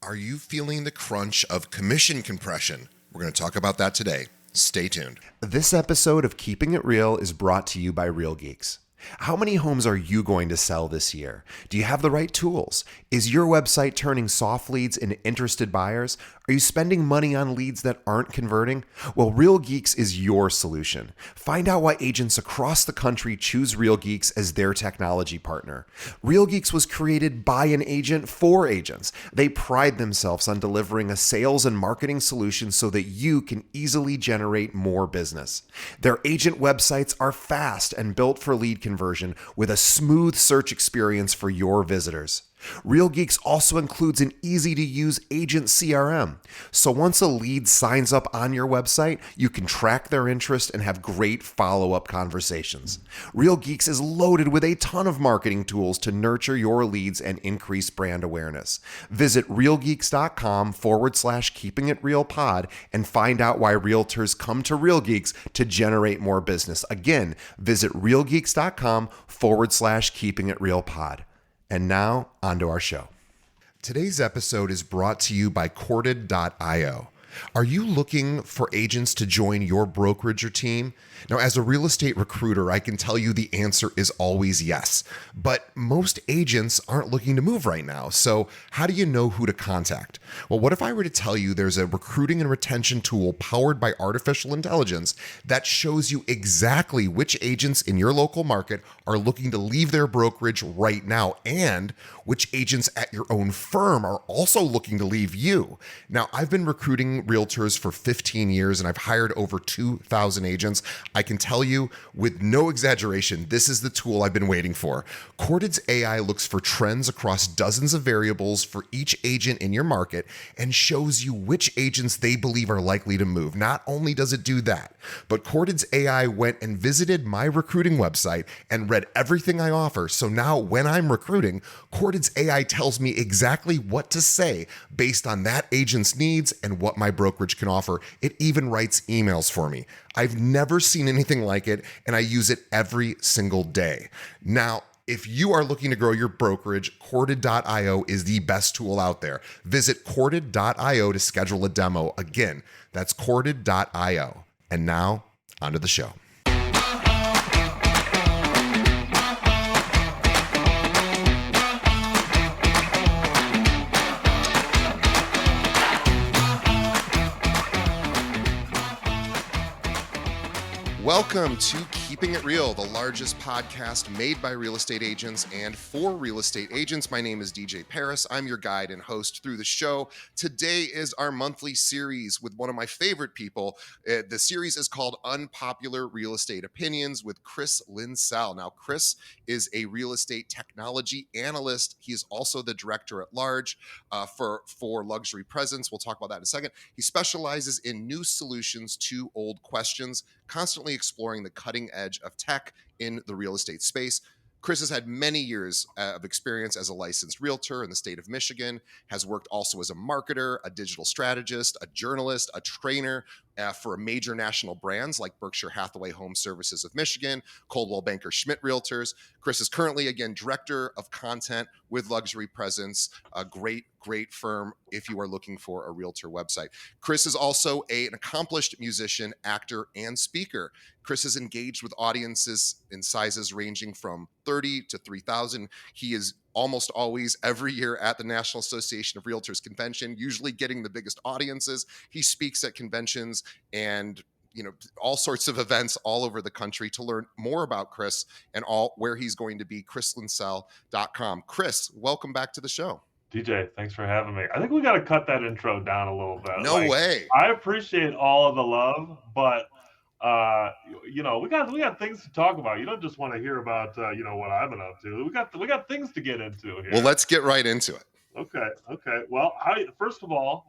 Are you feeling the crunch of commission compression? We're going to talk about that today. Stay tuned. This episode of Keeping It Real is brought to you by Real Geeks. How many homes are you going to sell this year? Do you have the right tools? Is your website turning soft leads into interested buyers? Are you spending money on leads that aren't converting? Well, Real Geeks is your solution. Find out why agents across the country choose Real Geeks as their technology partner. Real Geeks was created by an agent for agents. They pride themselves on delivering a sales and marketing solution so that you can easily generate more business. Their agent websites are fast and built for lead conversion with a smooth search experience for your visitors. Real Geeks also includes an easy-to-use agent CRM. So once a lead signs up on your website, you can track their interest and have great follow-up conversations. Real Geeks is loaded with a ton of marketing tools to nurture your leads and increase brand awareness. Visit realgeeks.com/keepingitrealpod and find out why realtors come to Real Geeks to generate more business. Again, visit realgeeks.com/keepingitrealpod. And now, onto our show. Today's episode is brought to you by Corded.io. Are you looking for agents to join your brokerage or team? Now, as a real estate recruiter, I can tell you the answer is always yes. But most agents aren't looking to move right now. So how do you know who to contact? Well, what if I were to tell you there's a recruiting and retention tool powered by artificial intelligence that shows you exactly which agents in your local market are looking to leave their brokerage right now and which agents at your own firm are also looking to leave you? Now, I've been recruiting realtors for 15 years and I've hired over 2,000 agents. I can tell you with no exaggeration, this is the tool I've been waiting for. Corded's AI looks for trends across dozens of variables for each agent in your market and shows you which agents they believe are likely to move. Not only does it do that, but Corded's AI went and visited my recruiting website and read everything I offer. So now when I'm recruiting, Corded's AI tells me exactly what to say based on that agent's needs and what my brokerage can offer. It even writes emails for me. I've never seen anything like it, and I use it every single day. Now, if you are looking to grow your brokerage, Corded.io is the best tool out there. Visit Corded.io to schedule a demo. Again, that's Corded.io. And now, onto the show. Welcome to Keeping It Real, the largest podcast made by real estate agents and for real estate agents. My name is DJ Paris. I'm your guide and host through the show. Today is our monthly series with one of my favorite people. The series is called Unpopular Real Estate Opinions with Chris Linsell. Now, Chris is a real estate technology analyst. He is also the director at large for Luxury Presence. We'll talk about that in a second. He specializes in new solutions to old questions, constantly exploring the cutting edge of tech in the real estate space. Chris has had many years of experience as a licensed realtor in the state of Michigan, has worked also as a marketer, a digital strategist, a journalist, a trainer for major national brands like Berkshire Hathaway Home Services of Michigan, Coldwell Banker Schmidt Realtors. Chris is currently, again, director of content with Luxury Presence, a great firm if you are looking for a realtor website. Chris is also an accomplished musician, actor, and speaker. Chris is engaged with audiences in sizes ranging from 30 to 3,000. He is almost always every year at the National Association of Realtors convention, usually getting the biggest audiences. He speaks at conventions and all sorts of events all over the country. To learn more about Chris and where he's going to be, chrislinsell.com. Chris, welcome back to the show. DJ, thanks for having me. I think we got to cut that intro down a little bit. No way. I appreciate all of the love, but we got things to talk about. You don't just want to hear about what I've been up to. We got things to get into here. Well, let's get right into it. Okay. Well, first of all,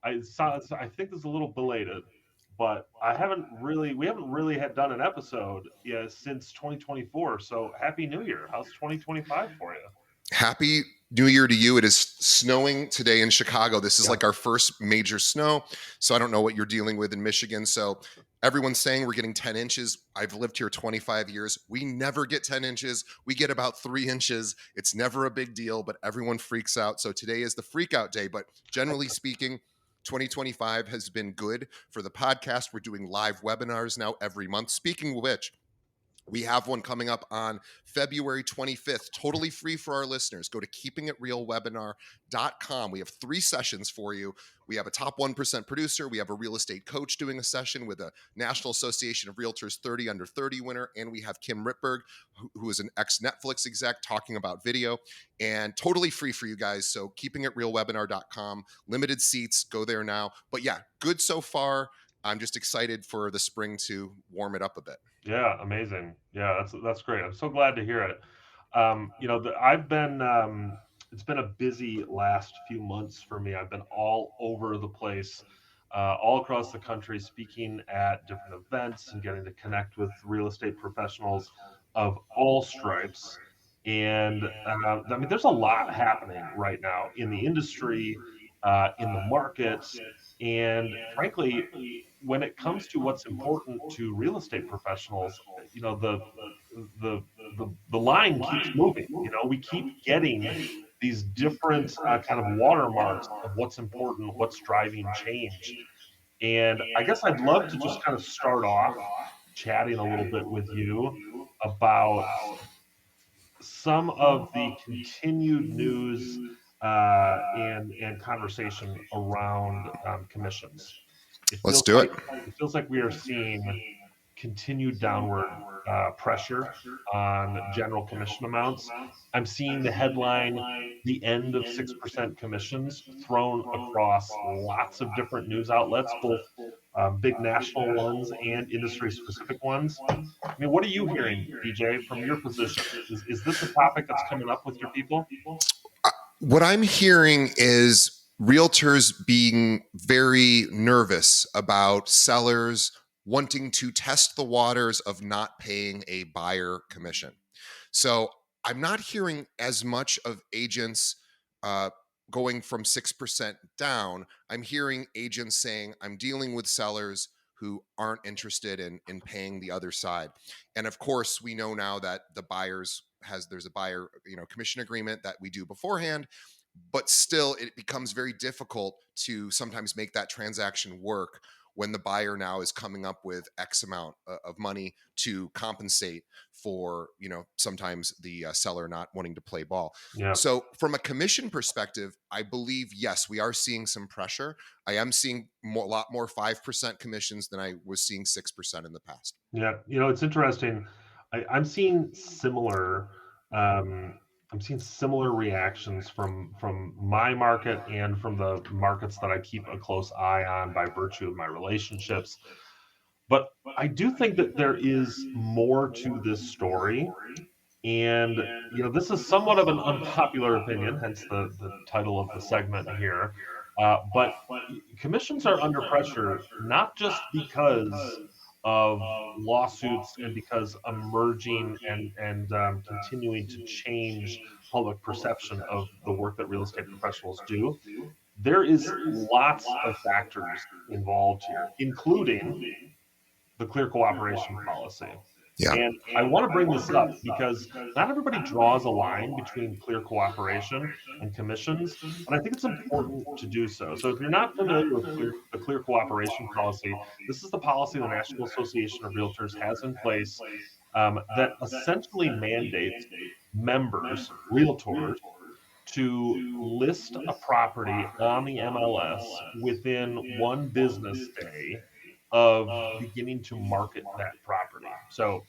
I think this is a little belated, but we haven't really had done an episode since 2024. So happy New Year. How's 2025 for you? Happy New Year to you. It is snowing today in Chicago. This is like our first major snow. So I don't know what you're dealing with in Michigan. So everyone's saying we're getting 10 inches. I've lived here 25 years. We never get 10 inches. We get about 3 inches. It's never a big deal, but everyone freaks out. So today is the freak out day. But generally speaking, 2025 has been good for the podcast. We're doing live webinars now every month. Speaking of which, we have one coming up on February 25th, totally free for our listeners. Go to keepingitrealwebinar.com. We have 3 sessions for you. We have a top 1% producer. We have a real estate coach doing a session with a National Association of Realtors 30 Under 30 winner. And we have Kim Rittberg, who is an ex-Netflix exec, talking about video, and totally free for you guys. So keepingitrealwebinar.com, limited seats, go there now. But yeah, good so far. I'm just excited for the spring to warm it up a bit. Yeah, amazing. Yeah, that's great. I'm so glad to hear it. I've been it's been a busy last few months for me. I've been all over the place, all across the country, speaking at different events and getting to connect with real estate professionals of all stripes. And I mean, there's a lot happening right now in the industry, in the markets, and frankly, when it comes to what's important to real estate professionals, the the line keeps moving. We keep getting these different kind of watermarks of what's important, what's driving change. And I guess I'd love to just kind of start off chatting a little bit with you about some of the continued news and conversation around commissions. It Let's feels do like it. it feels like we are seeing continued downward pressure on general commission amounts. I'm seeing the headline, "The End of 6% Commissions," thrown across lots of different news outlets, both big national ones and industry-specific ones. I mean, what are you hearing, DJ, from your position? Is this a topic that's coming up with your people? What I'm hearing is realtors being very nervous about sellers wanting to test the waters of not paying a buyer commission. So I'm not hearing as much of agents going from 6% down. I'm hearing agents saying, I'm dealing with sellers who aren't interested in paying the other side. And of course, we know now that there's a buyer, commission agreement that we do beforehand, but still it becomes very difficult to sometimes make that transaction work when the buyer now is coming up with X amount of money to compensate for, sometimes the seller not wanting to play ball. Yeah. So from a commission perspective, I believe, yes, we are seeing some pressure. I am seeing a lot more 5% commissions than I was seeing 6% in the past. Yeah, it's interesting. I'm seeing similar. Um, I'm seeing similar reactions from my market and from the markets that I keep a close eye on by virtue of my relationships. But I do think that there is more to this story, and this is somewhat of an unpopular opinion, hence the title of the segment here. But commissions are under pressure not just because of lawsuits and because emerging and continuing to change public perception of the work that real estate professionals do. There is lots of factors involved here, including the clear cooperation policy. Yeah. And I want to bring this up because not everybody draws a line between clear cooperation and commissions, and I think it's important to do so. So if you're not familiar with the clear cooperation policy, this is the policy the National Association of Realtors has in place that essentially mandates members, realtors, to list a property on the MLS within one business day of beginning to market that property. So,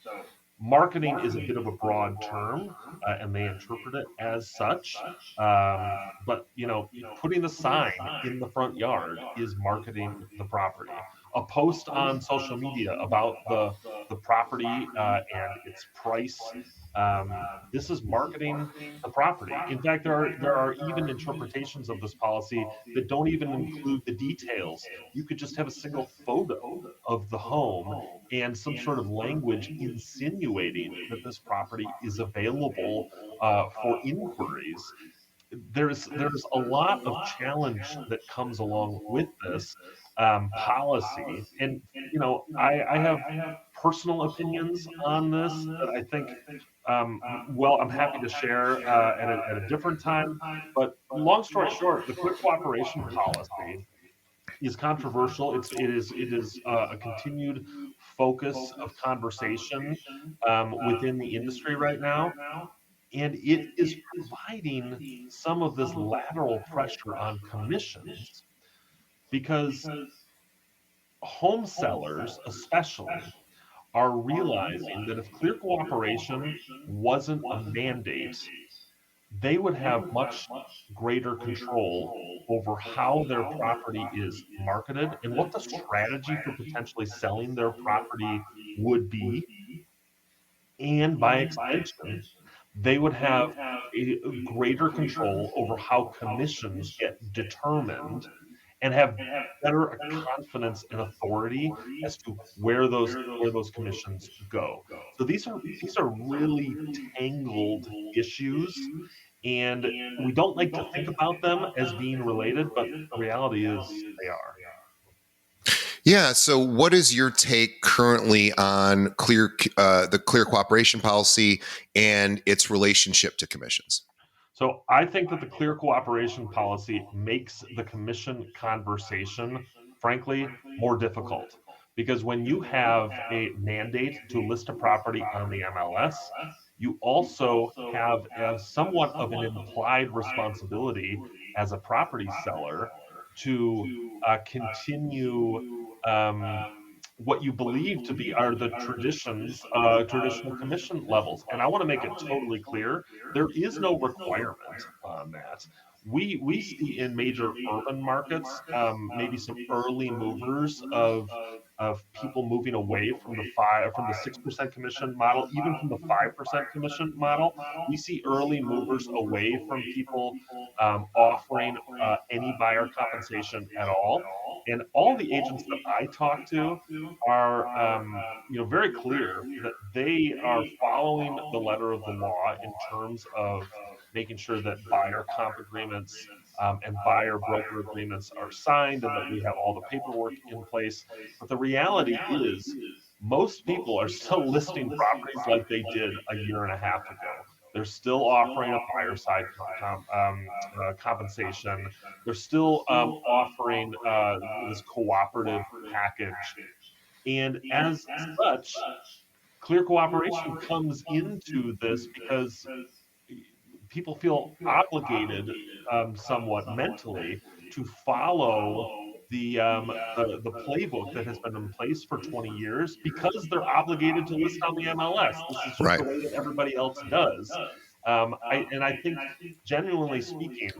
marketing is a bit of a broad term, and they interpret it as such. But putting the sign in the front yard is marketing the property. a post on social media about the property and its price. This is marketing the property. In fact, there are even interpretations of this policy that don't even include the details. You could just have a single photo of the home and some sort of language insinuating that this property is available for inquiries. There's a lot of challenge that comes along with this policy, and I have personal opinions on this that I think. Well, I'm happy to share at a different time. But long story short, the clear cooperation policy is controversial. It is a continued focus of conversation within the industry right now, and it is providing some of this lateral pressure on commissions because home sellers, especially, are realizing that if clear cooperation wasn't a mandate, they would have much greater control over how their property is marketed and what the strategy for potentially selling their property would be. And by extension, they would have a greater control over how commissions get determined and have better confidence and authority as to where those commissions go. So these are really tangled issues, and we don't like to think about them as being related, but the reality is they are. Yeah. So, what is your take currently on the clear cooperation policy and its relationship to commissions? So I think that the clear cooperation policy makes the commission conversation, frankly, more difficult. Because when you have a mandate to list a property on the MLS, you also have somewhat of an implied responsibility as a property seller to continue um, what you believe to be are the traditional commission levels. And I want to make it totally clear there is no requirement on that. We see in major urban markets maybe some early movers of people moving away from the 6% commission model, even from the 5% commission model. We see early movers away from people offering any buyer compensation at all. And all the agents that I talk to are very clear that they are following the letter of the law in terms of making sure that buyer comp agreements and buyer broker agreements are signed and that we have all the paperwork in place. But the reality is, most people are still listing properties like they did a year and a half ago. They're still offering a buyer side compensation. They're still offering this cooperative package. And as such, clear cooperation comes into this because people feel obligated, somewhat mentally, to follow the playbook that has been in place for 20 years because they're obligated to list on the MLS. This is just Right. the way that everybody else does. I think, genuinely speaking,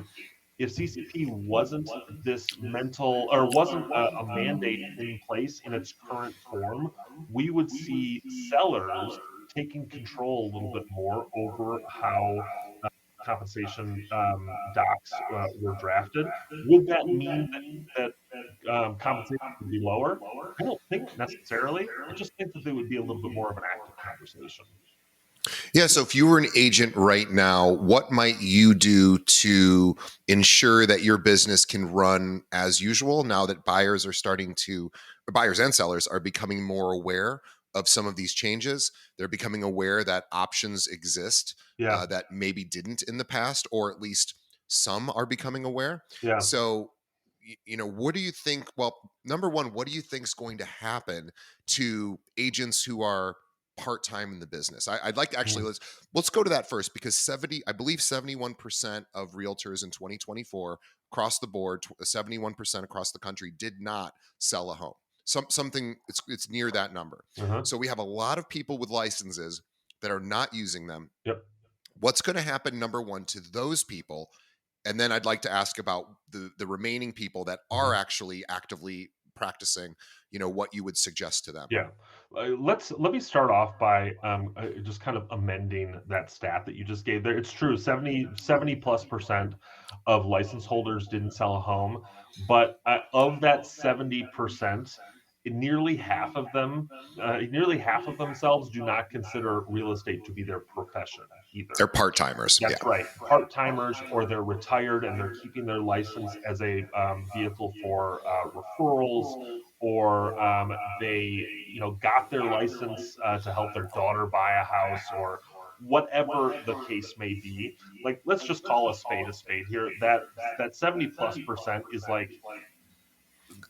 if CCP wasn't this mental or wasn't a mandate in place in its current form, we would see sellers taking control a little bit more over how compensation docs were drafted. Would that mean that compensation would be lower? I don't think necessarily. I just think that there would be a little bit more of an active conversation. Yeah. So, if you were an agent right now, what might you do to ensure that your business can run as usual now that buyers and sellers are becoming more aware of some of these changes? They're becoming aware that options exist Yeah, that maybe didn't in the past, or at least some are becoming aware. yeah. So, what do you think? Well, number one, what do you think is going to happen to agents who are part-time in the business? I'd like to actually Mhm. let's go to that first, because 70, I believe 71% of realtors in 2024 across the board, 71% across the country did not sell a home. Something it's near that number. Uh-huh. So we have a lot of people with licenses that are not using them. Yep. What's going to happen, number one, to those people? And then I'd like to ask about the remaining people that are Mhm. actually actively practicing, what you would suggest to them. Yeah. Let me start off by just kind of amending that stat that you just gave there. It's true, 70+ percent of license holders didn't sell a home, but of that 70%, nearly half of them, nearly half of themselves do not consider real estate to be their profession either. They're part-timers. That's right. Part-timers, or they're retired and they're keeping their license as a vehicle for referrals, or they, got their license to help their daughter buy a house, or whatever the case may be. Like, let's just call a spade here. That 70+% is like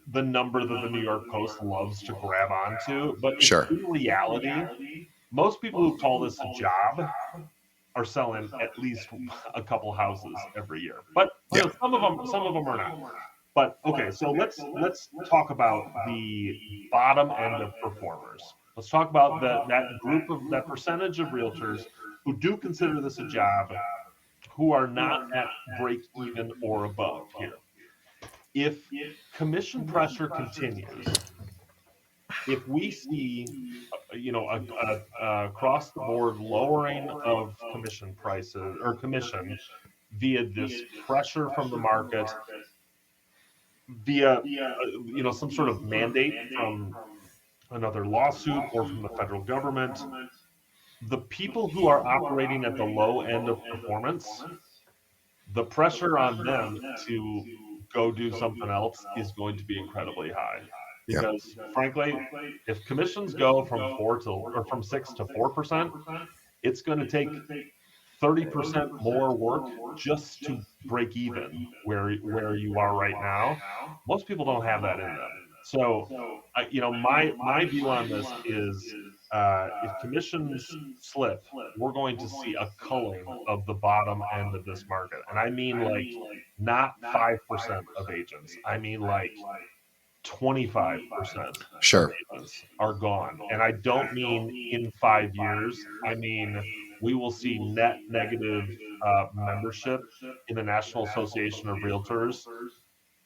the number that the New York Post loves to grab onto, but Sure. in reality, most people who call this a job are selling at least a couple houses every year. But some of them are not. But okay, so let's talk about the bottom end of performers. Let's talk about that percentage of realtors who do consider this a job, who are not at break even or above here. If commission pressure continues, if we see, across the board lowering of commission prices or commission via this pressure from the market, via some sort of mandate from another lawsuit or from the federal government, the people who are operating at the low end of performance, the pressure on them to go do something else is going to be incredibly high. Because frankly, if commissions go from 6 to 4%, it's going to take 30% more work just to break even where you are right now. Most people don't have that in them. So, my view on this is, if commissions slip, we're going to see a culling of the bottom end of this market, and I mean like not 5% of agents. I mean like 25% Sure. of agents are gone. And I don't mean in 5 years. I mean, we will see net negative membership in the National Association of Realtors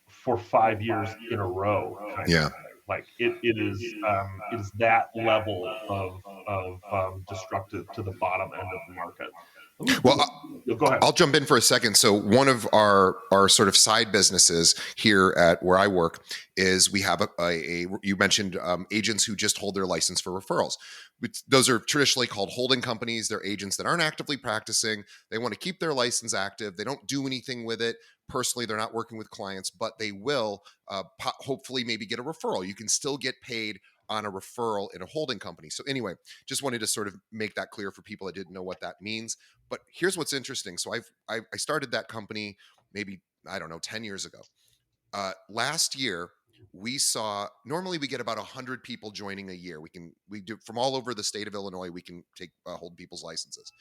for 5 years in a row. Yeah. Like it is that level of destructive to the bottom end of the market. Well, Go ahead. I'll jump in for a second. So one of our sort of side businesses here at where I work is we have you mentioned agents who just hold their license for referrals. Those are traditionally called holding companies. They're agents that aren't actively practicing. They want to keep their license active. They don't do anything with it. Personally, they're not working with clients, but they will hopefully maybe get a referral. You can still get paid on a referral in a holding company. So anyway, just wanted to sort of make that clear for people that didn't know what that means. But here's what's interesting. So I started that company maybe, I don't know, 10 years ago. Last year, normally we get about 100 people joining a year. We do from all over the state of Illinois. We can hold people's licenses.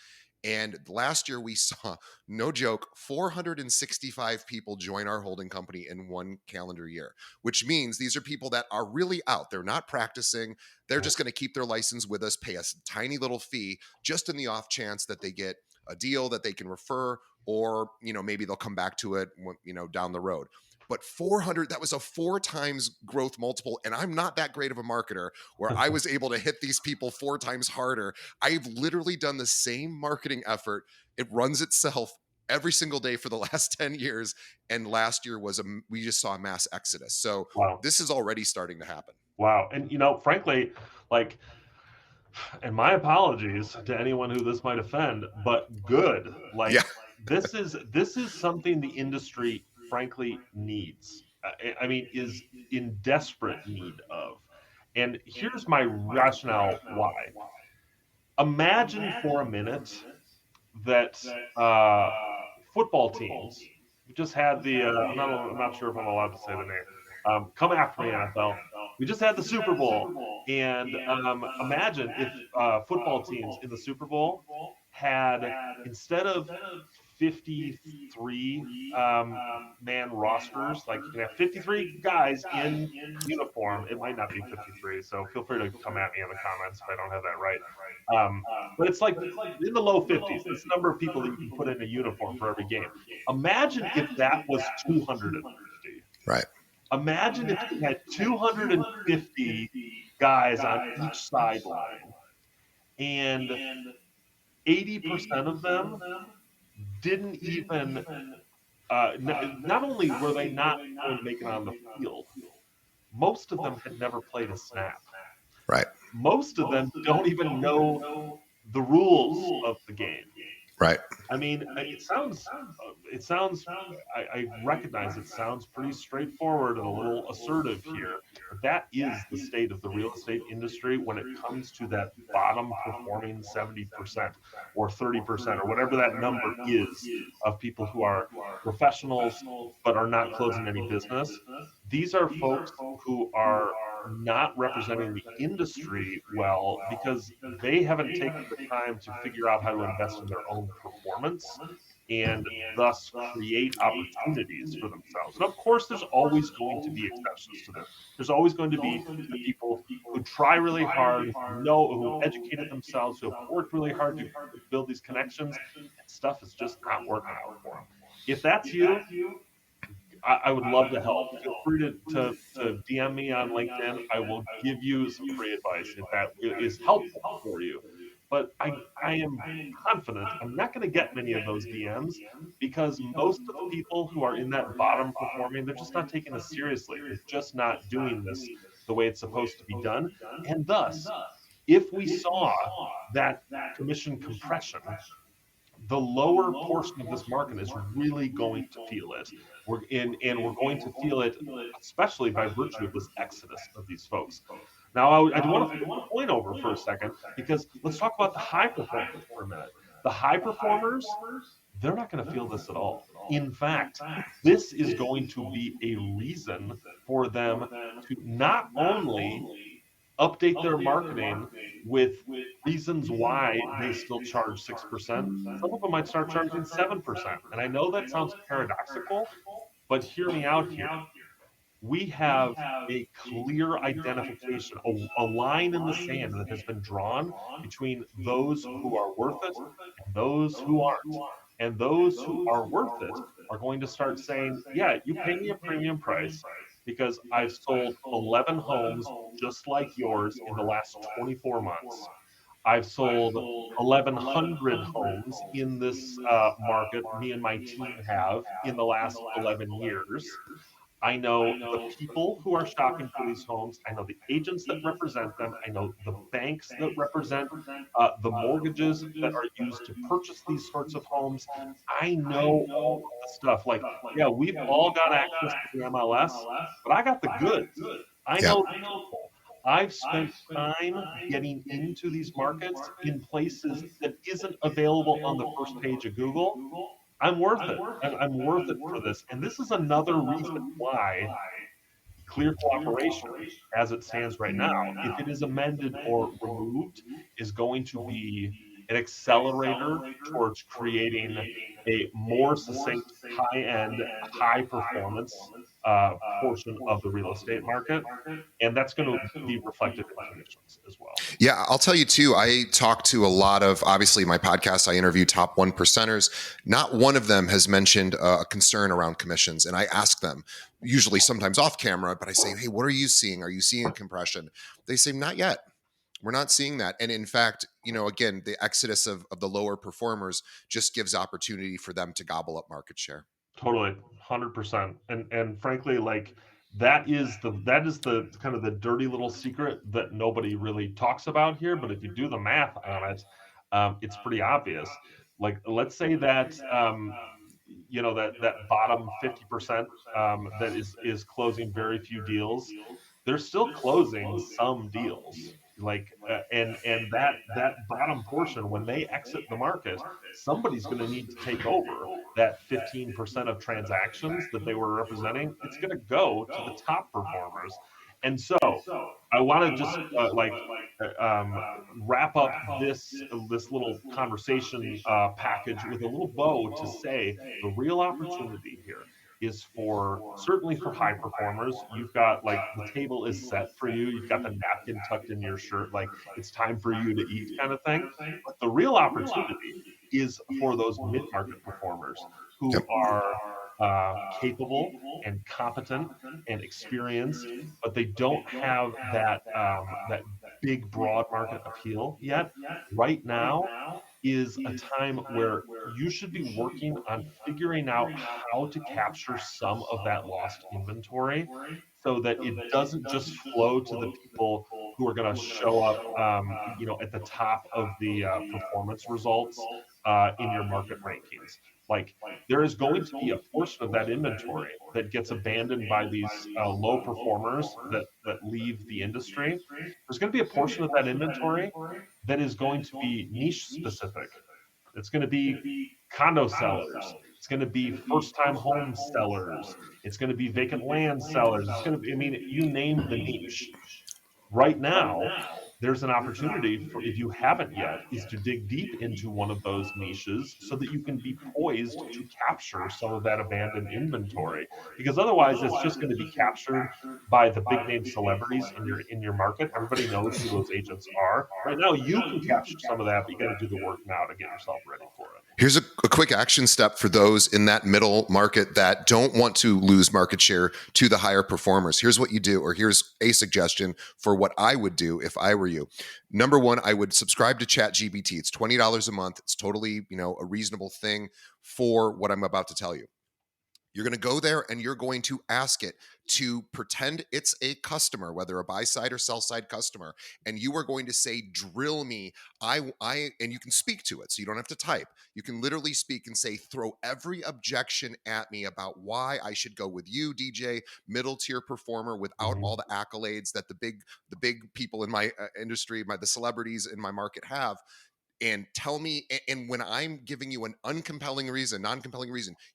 And last year we saw, no joke, 465 people join our holding company in one calendar year, which means these are people that are really out. They're not practicing. They're just going to keep their license with us, pay us a tiny little fee, just in the off chance that they get a deal that they can refer, or, maybe they'll come back to it, down the road. But 400, that was a 4 times growth multiple. And I'm not that great of a marketer where I was able to hit these people 4 times harder. I've literally done the same marketing effort. It runs itself every single day for the last 10 years. And last year we just saw a mass exodus. So Wow. This is already starting to happen. Wow. And, frankly, like, and my apologies to anyone who this might offend, but good. Like, Yeah. this is something the industry frankly needs. I mean, is in desperate need of. And here's my rationale why. Imagine for a minute that football teams, we just had the I'm not sure if I'm allowed to say the name. Come after me, NFL. We just had the Super Bowl, and imagine if football teams in the Super Bowl had, instead of 53 man rosters, like you can have 53 guys in uniform. It might not be 53, so feel free to come at me in the comments if I don't have that right. But it's like in the low 50s. It's the number of people that you can put in a uniform for every game. Imagine if that was 250. Right. Imagine if you had 250 guys on each sideline and 80% of them didn't even, not only were they not going to make it on the field, most of them had never played a snap. Right. Most of them don't even know the rules of the game. Right. I mean, it sounds, I recognize it sounds pretty straightforward and a little assertive here, but that is the state of the real estate industry when it comes to that bottom performing 70% or 30% or whatever that number is of people who are professionals but are not closing any business. These are folks who are not representing the industry well because they haven't taken the time to figure out how to invest in their own performance and thus create opportunities for themselves. And of course, there's always going to be exceptions to this. There's always going to be the people who try really hard, who educated themselves, who have worked really hard to build these connections, and stuff is just not working out for them. If that's you, I would love to help. Feel free to DM me on LinkedIn. I will give you some free advice if that is helpful for you. But I am confident I'm not going to get many of those DMs because most of the people who are in that bottom performing, they're just not taking this seriously. They're just not doing this the way it's supposed to be done. And thus, if we saw that commission compression, the lower portion of this market is really going to feel it. And we're going to feel it, especially by virtue of this exodus of these folks. Now, I do want to flip the point over for a second because let's talk about the high performers for a minute. The high performers, they're not going to feel this at all. In fact, this is going to be a reason for them to not only update their marketing with reasons why they still charge 6%. Some of them might start charging 7%. And I know that sounds paradoxical, but hear me out here. We have a clear identification, a line in the sand that has been drawn between those who are worth it and those who aren't. And those who are worth it are going to start saying, yeah, you pay me a premium price because I've sold 11 homes just like yours in the last 24 months. I've sold 1,100 homes in this market, me and my team have, in the last 11 years. I know the people who are shopping for these homes. I know the agents that represent them. I know the banks that represent the mortgages that are used to purchase these sorts of homes. I know all of the stuff. Like, yeah, we've all got access to the MLS, but I got the goods. I Yeah. know the people. I've spent time getting into these markets in places that isn't available on the first page of Google. I'm worth it. I'm worth it for this. And this is another reason why clear cooperation, as it stands right now, if it is amended or removed, is going to be an accelerator towards creating a more succinct, high end, high performance portion of the real estate market. And that's going to be reflected in commissions as well. Yeah, I'll tell you too. I talk to a lot of, obviously, my podcast, I interview top one percenters. Not one of them has mentioned a concern around commissions. And I ask them, usually sometimes off camera, but I say, hey, what are you seeing? Are you seeing a compression? They say, not yet. We're not seeing that. And in fact, again, the exodus of the lower performers just gives opportunity for them to gobble up market share. Totally, 100%. And frankly, like that is the kind of the dirty little secret that nobody really talks about here. But if you do the math on it, it's pretty obvious. Like, let's say that that bottom 50% that is closing very few deals, they're still closing some deals. Like and that bottom portion, when they exit the market, somebody's going to need to take over that 15% of transactions that they were representing. It's going to go to the top performers. And so I want to just wrap up this little conversation package with a little bow to say the real opportunity here is for certainly for high performers. You've got, like, the table is set for you. You've got the napkin tucked in your shirt, like it's time for you to eat kind of thing. But the real opportunity is for those mid-market performers who Yep. are capable and competent and experienced, but they don't have that big broad market appeal yet. Right now is a time where you should be working on figuring out how to capture some of that lost inventory so that it doesn't just flow to the people who are going to show up, at the top of the performance results in your market rankings. Like there is going to be a portion of that inventory that gets abandoned by these low performers that leave the industry. There's going to be a portion of that inventory that is going to be niche specific. It's going to be condo sellers. It's going to be first time home sellers. It's going to be vacant land sellers. It's going to be, I mean, you name the niche. Right now, there's an opportunity for, if you haven't yet, is to dig deep into one of those niches so that you can be poised to capture some of that abandoned inventory. Because otherwise, it's just going to be captured by the big name celebrities in your market. Everybody knows who those agents are. Right now, you can capture some of that, but you got to do the work now to get yourself ready for it. Here's a quick action step for those in that middle market that don't want to lose market share to the higher performers. Here's what you do, or here's a suggestion for what I would do if I were you. Number one, I would subscribe to ChatGPT. It's $20 a month. It's totally, a reasonable thing for what I'm about to tell you. You're going to go there and you're going to ask it to pretend it's a customer, whether a buy side or sell side customer, and you are going to say, "Drill me." And you can speak to it, so you don't have to type. You can literally speak and say, "Throw every objection at me about why I should go with you, DJ, middle tier performer, without all the accolades that the big people in my industry, the celebrities in my market have." And tell me, and when I'm giving you an non-compelling reason,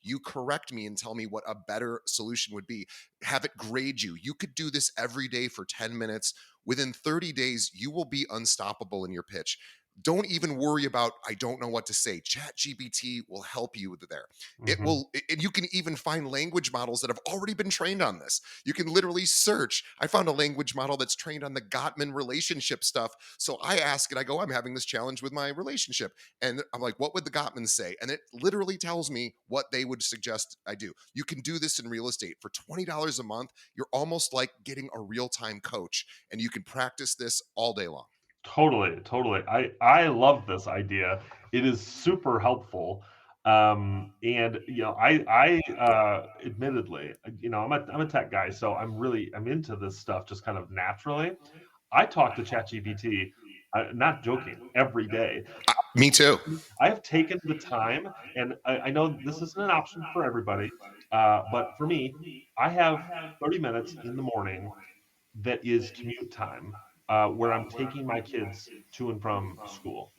you correct me and tell me what a better solution would be. Have it grade you. You could do this every day for 10 minutes. Within 30 days, you will be unstoppable in your pitch. Don't even worry about, I don't know what to say. Chat GPT will help you there. It Mm-hmm. will, and you can even find language models that have already been trained on this. You can literally search. I found a language model that's trained on the Gottman relationship stuff. So I ask it, I go, I'm having this challenge with my relationship. And I'm like, what would the Gottmans say? And it literally tells me what they would suggest I do. You can do this in real estate for $20 a month. You're almost like getting a real-time coach, and you can practice this all day long. Totally, totally. I love this idea. It is super helpful. And admittedly, I'm a tech guy, so I'm into this stuff just kind of naturally. I talk to ChatGPT, not joking, every day. Me too. I have taken the time, and I know this isn't an option for everybody, but for me, I have 30 minutes in the morning that is commute time, where I'm taking my kids to and from school.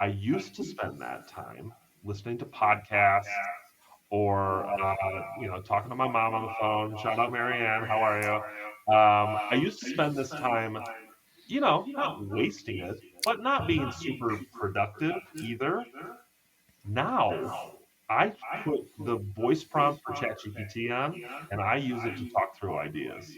I used to spend that time listening to podcasts or talking to my mom on the phone. Shout out Marianne, how are you? I used to spend this time, not wasting it, but not being super productive either. Now I put the voice prompt for ChatGPT on, and I use it to talk through ideas.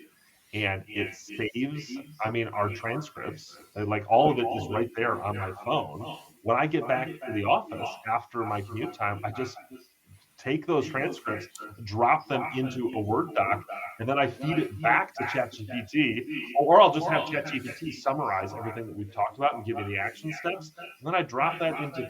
And it saves, I mean, our transcripts, like all of it is right there on my phone. When I get back to the office after my commute time, I just take those transcripts, drop them into a Word doc, and then I feed it back to ChatGPT, or I'll just have ChatGPT summarize everything that we've talked about and give me the action steps. And then I drop that into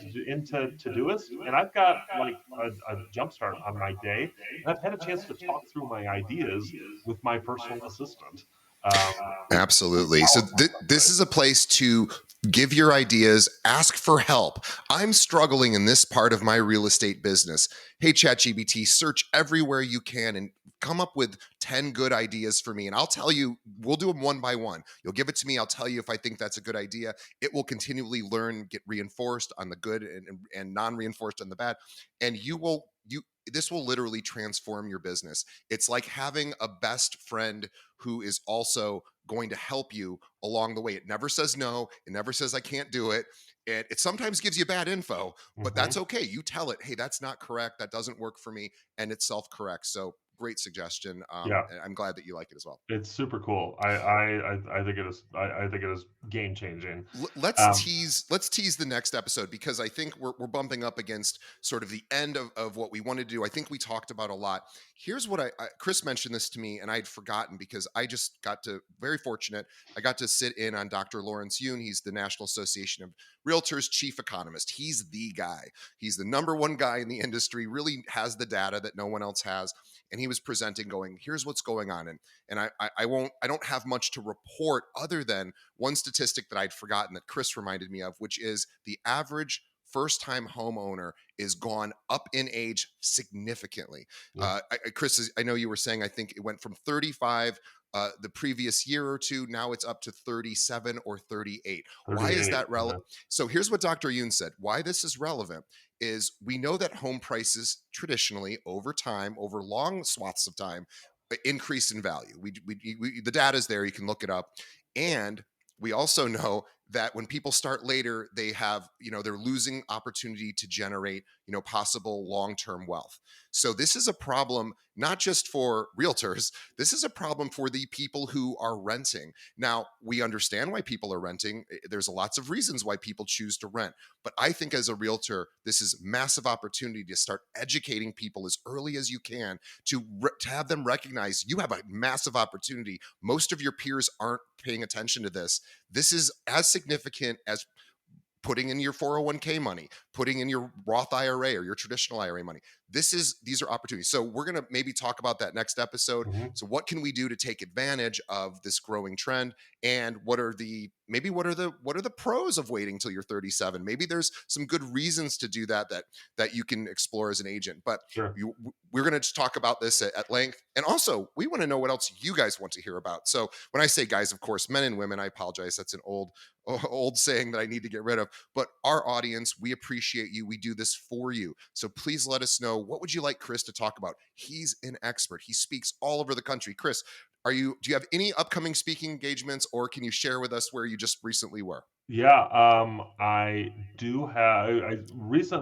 Todoist, and I've got like a jump start on my day, and I've had a chance to talk through my ideas with my personal assistant. Um, it's Absolutely. So powerful stuff, this right? is a place to give your ideas, ask for help. I'm struggling in this part of my real estate business. Hey, ChatGPT, search everywhere you can and come up with 10 good ideas for me. And I'll tell you, we'll do them one by one. You'll give it to me. I'll tell you if I think that's a good idea. It will continually learn, get reinforced on the good and non-reinforced on the bad. And this will literally transform your business. It's like having a best friend who is also going to help you along the way. It never says no. It never says I can't do it. And it sometimes gives you bad info, but Mm-hmm. that's okay. You tell it, hey, that's not correct. That doesn't work for me. And it self-corrects. So great suggestion. Yeah. And I'm glad that you like it as well. It's super cool. I think it is. I think it is game changing. Let's Um, tease the next episode, because I think we're bumping up against sort of the end of what we wanted to do. I think we talked about a lot. Here's what Chris mentioned this to me, and I'd forgotten, because I just got to, very fortunate, I got to sit in on Dr. Lawrence Yun. He's the National Association of Realtors chief economist. He's the guy. He's the number one guy in the industry, really has the data that no one else has. And he was presenting, going, here's what's going on. And I don't have much to report other than one statistic that I'd forgotten that Chris reminded me of, which is the average first-time homeowner is gone up in age significantly. yeah, Chris, I know you were saying, I think it went from 35 the previous year or two. Now it's up to 37 or 38. Why is 38. that Yeah. relevant? So here's what Dr. Yoon said. Why this is relevant is, we know that home prices traditionally, over time, over long swaths of time, increase in value. The data is there. You can look it up. And we also know that when people start later, they have, they're losing opportunity to generate, possible long-term wealth. So this is a problem, not just for realtors. This is a problem for the people who are renting. Now, we understand why people are renting. There's lots of reasons why people choose to rent. But I think as a realtor, this is massive opportunity to start educating people as early as you can, to have them recognize you have a massive opportunity. Most of your peers aren't paying attention to this. This is as significant as putting in your 401k money, putting in your Roth IRA or your traditional IRA money. These are opportunities. So we're going to maybe talk about that next episode. Mhm. So what can we do to take advantage of this growing trend, and what are the pros of waiting till you're 37? Maybe there's some good reasons to do that you can explore as an agent. But Sure. we're going to just talk about this at length. And also, we want to know what else you guys want to hear about. So when I say guys, of course, men and women, I apologize. That's an old saying that I need to get rid of. But our audience, we appreciate you. We do this for you. So please let us know, what would you like Chris to talk about? He's an expert. He speaks all over the country. Chris, do you have any upcoming speaking engagements, or can you share with us where you just recently were? Yeah, I do have.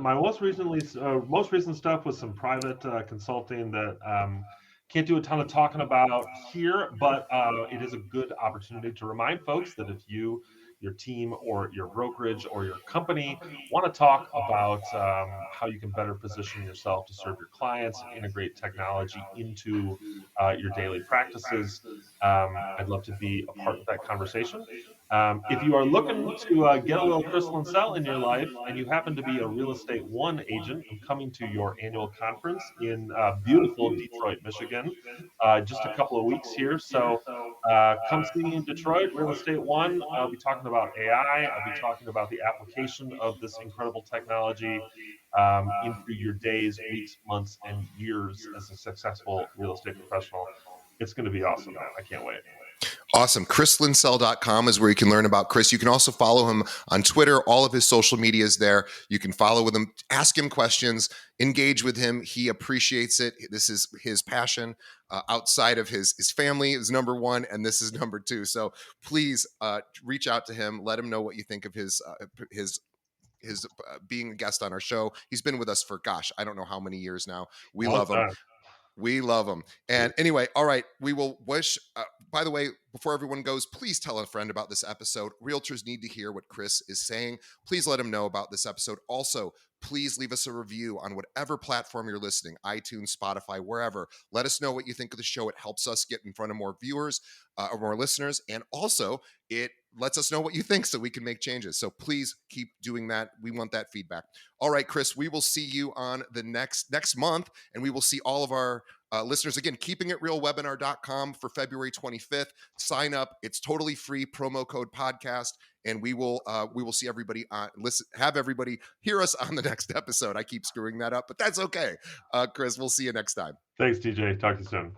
My most recent stuff was some private consulting that can't do a ton of talking about here, but it is a good opportunity to remind folks that if you, your team, or your brokerage, or your company want to talk about how you can better position yourself to serve your clients and integrate technology into your daily practices, I'd love to be a part of that conversation. If you are looking to get a little Chris Linsell in your life, and you happen to be a Real Estate One agent, I'm coming to your annual conference in beautiful Detroit, Michigan, just a couple of weeks here. So come see me in Detroit, Real Estate One. I'll be talking about AI. I'll be talking about the application of this incredible technology into your days, weeks, months, and years as a successful real estate professional. It's going to be awesome, man. I can't wait. Awesome. ChrisLinsell.com is where you can learn about Chris. You can also follow him on Twitter. All of his social media is there. You can follow with him, ask him questions, engage with him. He appreciates it. This is his passion. Outside of his family is number one, and this is number two. So please reach out to him. Let him know what you think of his being a guest on our show. He's been with us for, gosh, I don't know how many years now. We Long love him. time. We love them. And anyway, all right, we will wish, by the way, before everyone goes, please tell a friend about this episode. Realtors need to hear what Chris is saying. Please let them know about this episode. Also, please leave us a review on whatever platform you're listening, iTunes, Spotify, wherever. Let us know what you think of the show. It helps us get in front of more viewers or more listeners. And also, it lets us know what you think so we can make changes. So please keep doing that. We want that feedback. All right, Chris, we will see you on the next month, and we will see all of our listeners again. KeepingItRealWebinar.com for February 25th. Sign up. It's totally free. Promo code podcast, and we will see everybody on. Have everybody hear us on the next episode. I keep screwing that up, but that's okay. Chris, we'll see you next time. Thanks, TJ. Talk to you soon.